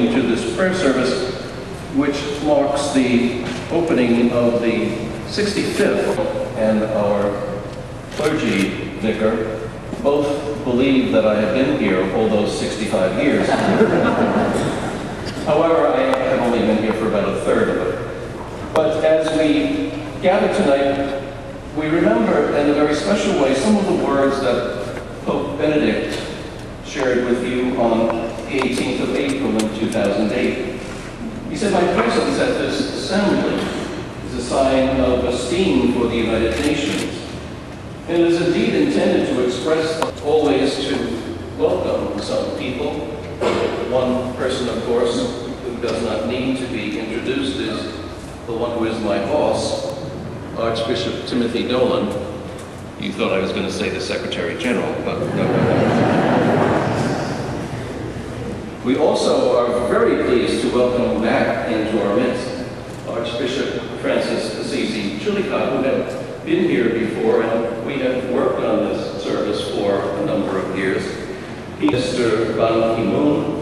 you to this prayer service, which marks the opening of the 65th, and our clergy vicar both believe that I have been here all those 65 years. However, I have only been here for about a third of it. But as we gather tonight, we remember in a very special way some of the words that Pope Benedict shared with you on the 18th of April in 2008. He said, "My presence at this assembly is a sign of esteem for the United Nations, and it is indeed intended to express always to welcome some people. One person, of course, who does not need to be introduced is the one who is my boss, Archbishop Timothy Dolan." You thought I was going to say the Secretary General, but no. We also are very pleased to welcome back into our midst Archbishop Francis Assisi Chillicothe, who had been here before, and we have worked on this service for a number of years. Mr. Ban Ki-moon,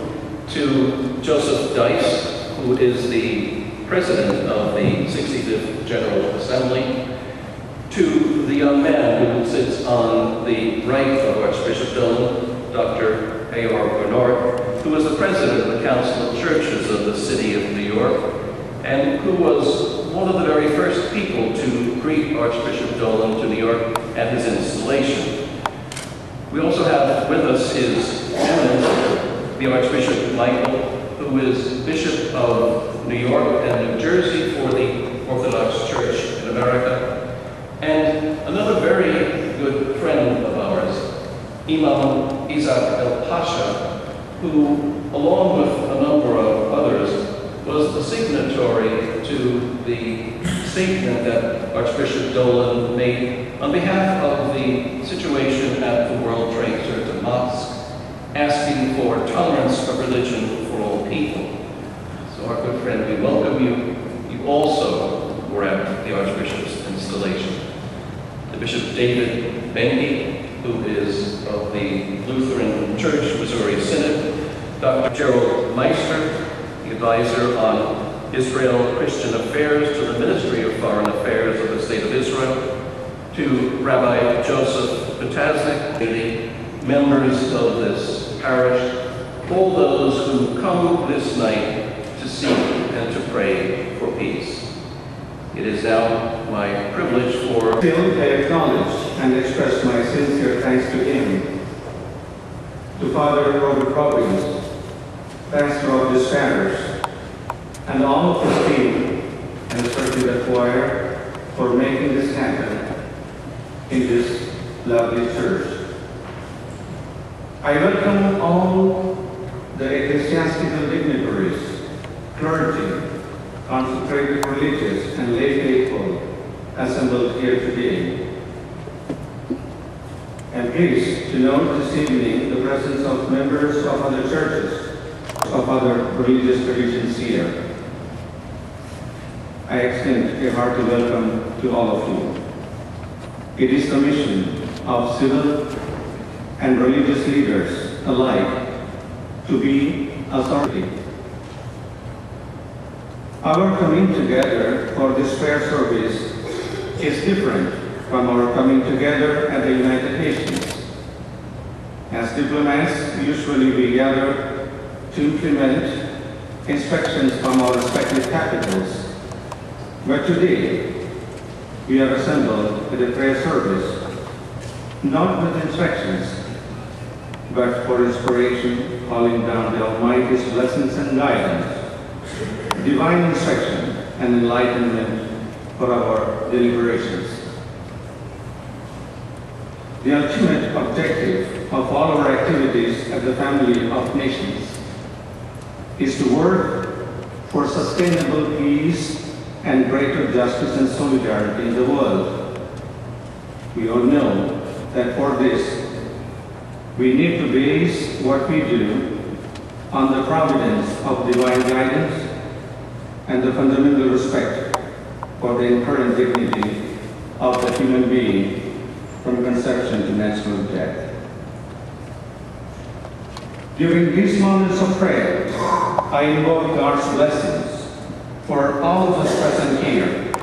to Joseph Dice, who is the President of the 65th General Assembly, to the young man who sits on the right of Archbishop Dolan, Dr. A.R. Bernard, who was the President of the Council of Churches of the City of New York, and who was one of the very first people to greet Archbishop Dolan to New York at his installation. We also have with us His Eminence, the Archbishop Michael, who is Bishop of New York and New Jersey for the Orthodox Church in America, and another very good friend of ours, Imam Isaac el-Pasha, who, along with a number of others, was the signatory to the statement that Archbishop Dolan made on behalf of the situation at the World Trade Center Mosque, asking for tolerance of religion for all people. So our good friend, we welcome you. You also were at the Archbishop's installation. The Bishop David Benke, who is of the Lutheran Church Missouri Synod, Dr. Gerald Meister, the advisor on Israel Christian Affairs to the Ministry of Foreign Affairs of the State of Israel, to Rabbi Joseph Potasnik, the members of this parish, all those who come this night to seek and to pray for peace. It is now my privilege for... I acknowledge and express my sincere thanks to him, to Father Robert Robbins, pastor of this parish, and all of his team, and especially the choir, for making this happen in this lovely church. I welcome all the ecclesiastical dignitaries, clergy, consecrated religious, and lay faithful assembled here today. I'm pleased to note this evening the presence of members of other churches, of other religious traditions here. I extend a hearty welcome to all of you. It is the mission of civil and religious leaders alike to be authority. Our coming together for this prayer service is different from our coming together at the United Nations. As diplomats, usually we gather to implement instructions from our respective capitals. But today, we are assembled at a prayer service, not with instructions, but for inspiration, calling down the Almighty's blessings and guidance, divine instruction and enlightenment for our deliberations. The ultimate objective of all our activities at the Family of Nations is to work for sustainable peace and greater justice and solidarity in the world. We all know that for this, we need to base what we do on the providence of divine guidance and the fundamental respect for the inherent dignity of the human being from conception to natural death. During these moments of prayer, I invoke God's blessings for all those present here.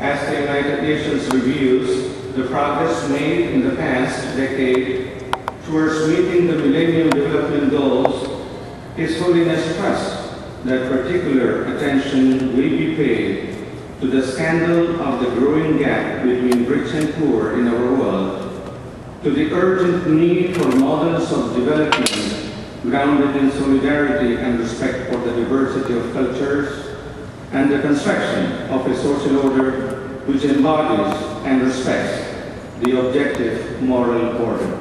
As the United Nations reviews the progress made in the past decade towards meeting the Millennium Development Goals, His Holiness trusts that particular attention will be paid to the scandal of the growing gap between rich and poor in our world, to the urgent need for models of development grounded in solidarity and respect for the diversity of cultures, and the construction of a social order which embodies and respects the objective moral order.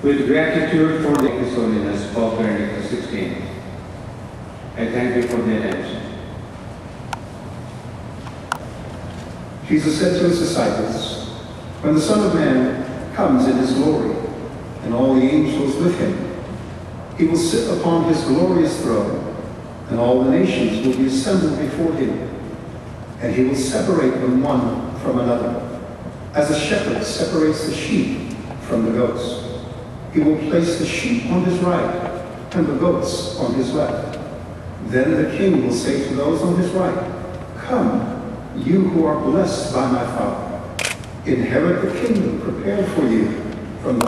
With gratitude for His Holiness Pope Benedict XVI, I thank you for the attention. Jesus said to his disciples, "When the Son of Man comes in his glory, and all the angels with him, he will sit upon his glorious throne, and all the nations will be assembled before him, and he will separate them one from another, as a shepherd separates the sheep from the goats. He will place the sheep on his right, and the goats on his left. Then the king will say to those on his right, 'Come, you who are blessed by my Father, inherit the kingdom prepared for you from the